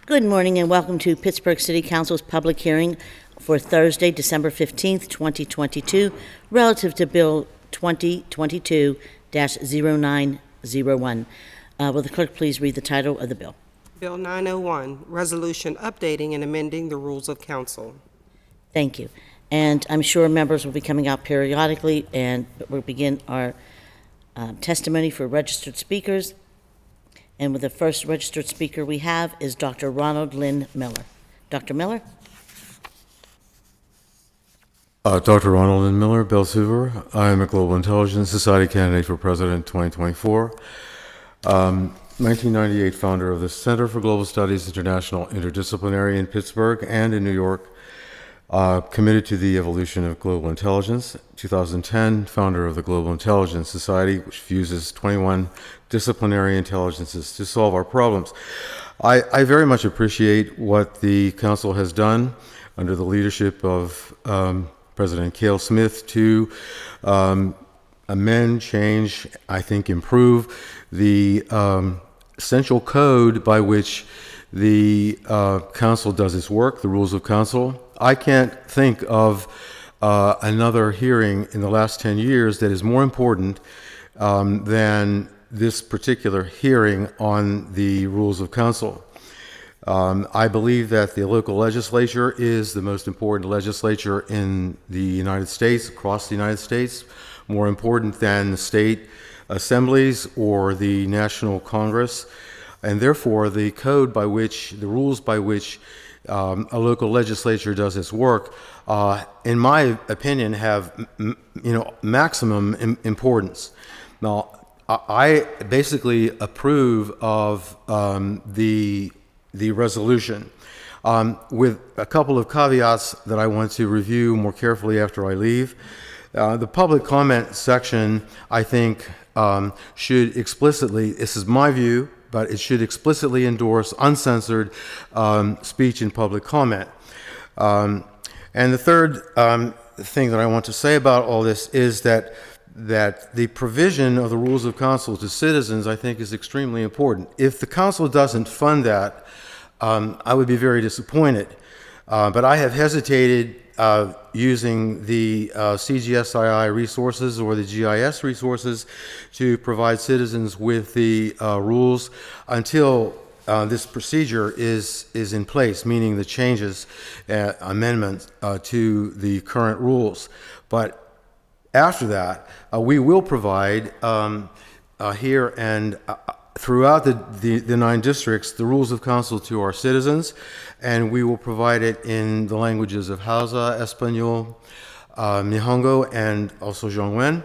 Good morning and welcome to Pittsburgh City Council's public hearing for Thursday, December 15th, 2022, relative to Bill 2022-0901. Will the clerk please read the title of the bill? Bill 901, Resolution Updating and Amending the Rules of Council. Thank you. And I'm sure members will be coming out periodically, and we'll begin our testimony for registered speakers. And with the first registered speaker we have is Dr. Ronald Lynn Miller. Dr. Miller? Dr. Ronald Lynn Miller, Bill Suver. I am a Global Intelligence Society candidate for President 2024. 1998 founder of the Center for Global Studies International Interdisciplinary in Pittsburgh and in New York. Committed to the evolution of global intelligence. 2010, founder of the Global Intelligence Society, which fuses 21 disciplinary intelligences to solve our problems. I very much appreciate what the Council has done under the leadership of President Cale Smith to amend, change, I think improve the essential code by which the Council does its work, the rules of Council. I can't think of another hearing in the last 10 years that is more important than this particular hearing on the rules of Council. I believe that the local legislature is the most important legislature in the United States, across the United States, more important than the state assemblies or the National Congress. And therefore, the code by which, the rules by which a local legislature does its work, in my opinion, have maximum importance. Now, I basically approve of the resolution, with a couple of caveats that I want to review more carefully after I leave. The public comment section, I think, should explicitly, this is my view, but it should explicitly endorse uncensored speech in public comment. And the third thing that I want to say about all this is that the provision of the rules of council to citizens, I think, is extremely important. If the council doesn't fund that, I would be very disappointed. But I have hesitated using the CGSII resources or the GIS resources to provide citizens with the rules until this procedure is in place, meaning the changes, amendments to the current rules. But after that, we will provide here and throughout the 9 districts the rules of council to our citizens, and we will provide it in the languages of Hausa, Espanol, Nihongo, and also Zhongwen,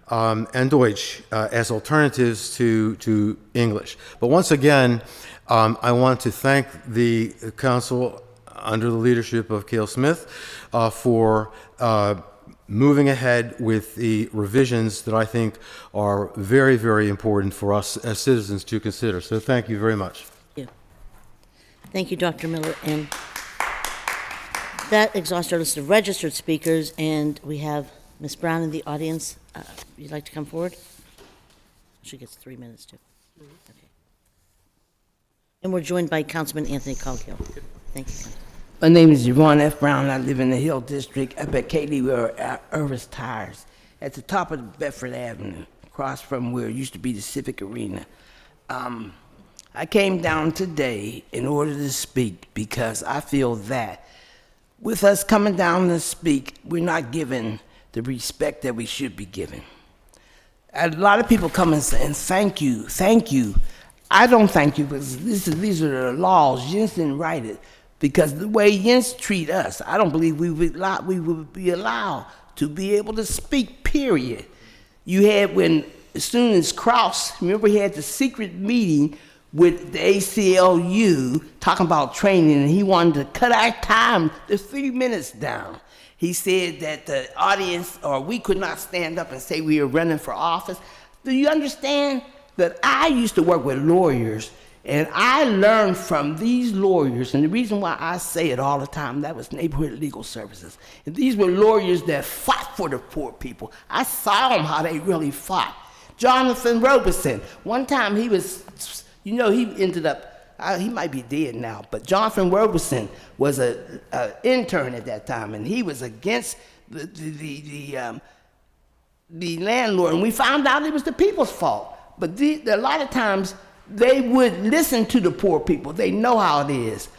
and Deutsch as alternatives to English. But once again, I want to thank the council under the leadership of Cale Smith for moving ahead with the revisions that I think are very, very important for us as citizens to consider. So thank you very much. Thank you, Dr. Miller. And that exhausts our list of registered speakers, and we have Ms. Brown in the audience. You'd like to come forward? She gets 3 minutes too. Okay. And we're joined by Councilman Anthony Coghill. Thank you. My name is Yvonne F. Brown. I live in the Hill District up at Katie Irvis Tires at the top of Bedford Avenue, across from where it used to be the Civic Arena. I came down today in order to speak because I feel that with us coming down to speak, we're not given the respect that we should be given. A lot of people come and say, thank you, thank you. I don't thank you because these are the laws. Jens didn't write it. Because the way Jens treat us, I don't believe we would be allowed to be able to speak, period. You had when, as soon as Krauss, remember he had the secret meeting with the ACLU talking about training, and he wanted to cut our time to 3 minutes down. He said that the audience, or we could not stand up and say we were running for office. Do you understand that I used to work with lawyers, and I learned from these lawyers, and the reason why I say it all the time, that was Neighborhood Legal Services. And these were lawyers that fought for the poor people. I saw them how they really fought. Jonathan Robeson, one time he was, he ended up, he might be dead now, but Jonathan Roberson was a intern at that time, and he was against the landlord, and we found out it was the people's fault. But a lot of times they would listen to the poor people. They know how it is.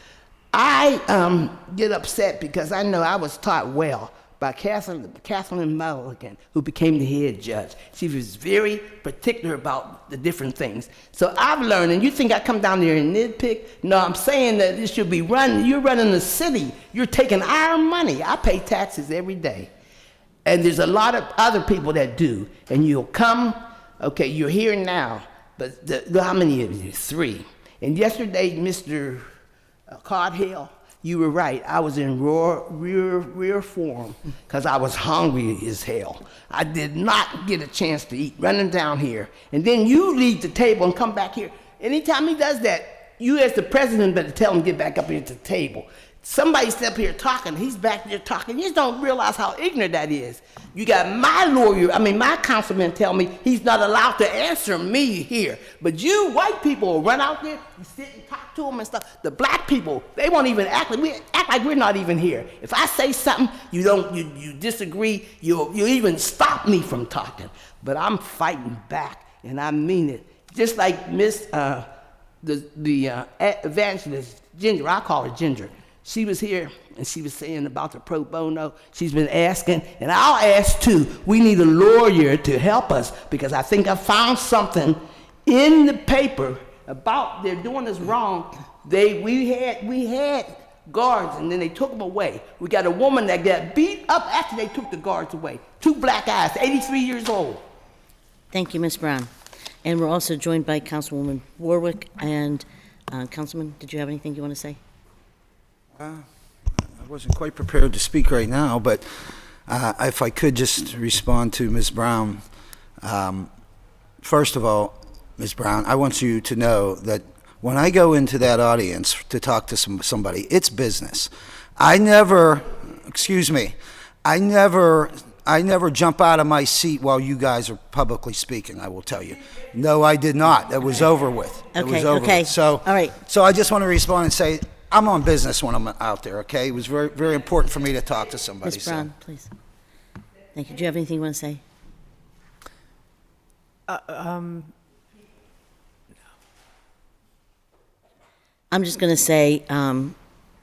I get upset because I know I was taught well by Kathleen Mulligan, who became the head judge. She was very particular about the different things. So I've learned, and you think I come down there and nitpick? No, I'm saying that it should be run. You're running the city. You're taking our money. I pay taxes every day. And there's a lot of other people that do. And you'll come, okay, you're here now, but how many of you? 3. And yesterday, Mr. Cardhill, you were right. I was in rear form because I was hungry as hell. I did not get a chance to eat, running down here. And then you leave the table and come back here. Anytime he does that, you as the president better tell him to get back up here to the table. Somebody's up here talking, he's back there talking. You just don't realize how ignorant that is. You got my councilman tell me he's not allowed to answer me here. But you white people will run out there, you sit and talk to them and stuff. The black people, they won't even act like we're not even here. If I say something, you disagree, you'll even stop me from talking. But I'm fighting back, and I mean it. Just like Miss, the evangelist, Ginger, I call her Ginger. She was here, and she was saying about the pro bono. She's been asking, and I'll ask too. We need a lawyer to help us because I think I found something in the paper about they're doing this wrong. We had guards, and then they took them away. We got a woman that got beat up after they took the guards away. 2 black eyes, 83 years old. Thank you, Ms. Brown. And we're also joined by Councilwoman Warwick and Councilman, did you have anything you want to say? I wasn't quite prepared to speak right now, but if I could just respond to Ms. Brown. First of all, Ms. Brown, I want you to know that when I go into that audience to talk to somebody, it's business. I never jump out of my seat while you guys are publicly speaking, I will tell you. No, I did not. It was over with. It was over with. So, all right. So I just want to respond and say, I'm on business when I'm out there, okay? It was very, very important for me to talk to somebody. Ms. Brown, please. Thank you. Do you have anything you want to say? I'm just going to say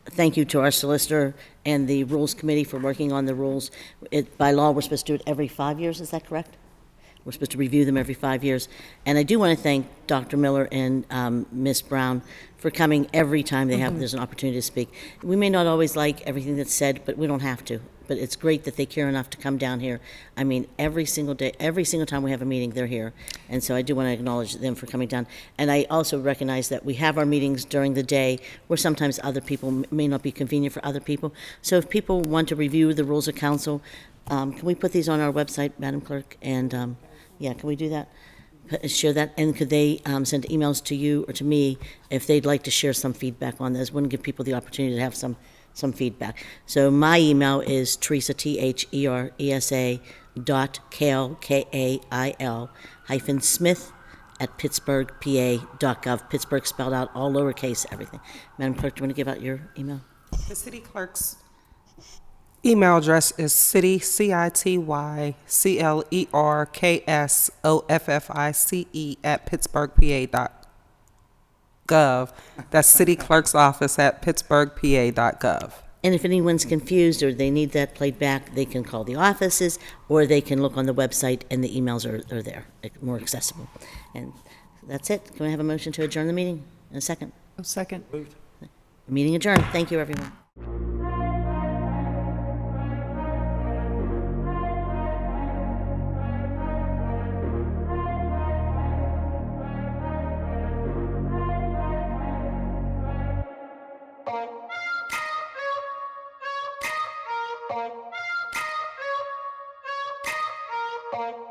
thank you to our solicitor and the Rules Committee for working on the rules. By law, we're supposed to do it every 5 years. Is that correct? We're supposed to review them every 5 years. And I do want to thank Dr. Miller and Ms. Brown for coming every time there's an opportunity to speak. We may not always like everything that's said, but we don't have to. But it's great that they care enough to come down here. I mean, every single day, every single time we have a meeting, they're here. And so I do want to acknowledge them for coming down. And I also recognize that we have our meetings during the day where sometimes other people may not be convenient for other people. So if people want to review the rules of council, can we put these on our website, Madam Clerk? And yeah, can we do that? Share that, and could they send emails to you or to me if they'd like to share some feedback on this? Wouldn't give people the opportunity to have some feedback. So my email is Teresa, THERESA .kail, KAIL -Smith @pittsburghpa.gov. Pittsburgh spelled out all lowercase, everything. Madam Clerk, do you want to give out your email? The city clerk's email address is cityclerksoffice @pittsburghpa.gov. That's city clerk's office @pittsburghpa.gov. And if anyone's confused or they need that played back, they can call the offices or they can look on the website and the emails are there, more accessible. And that's it. Can we have a motion to adjourn the meeting in a second? A second. Meeting adjourned. Thank you, everyone. Bye.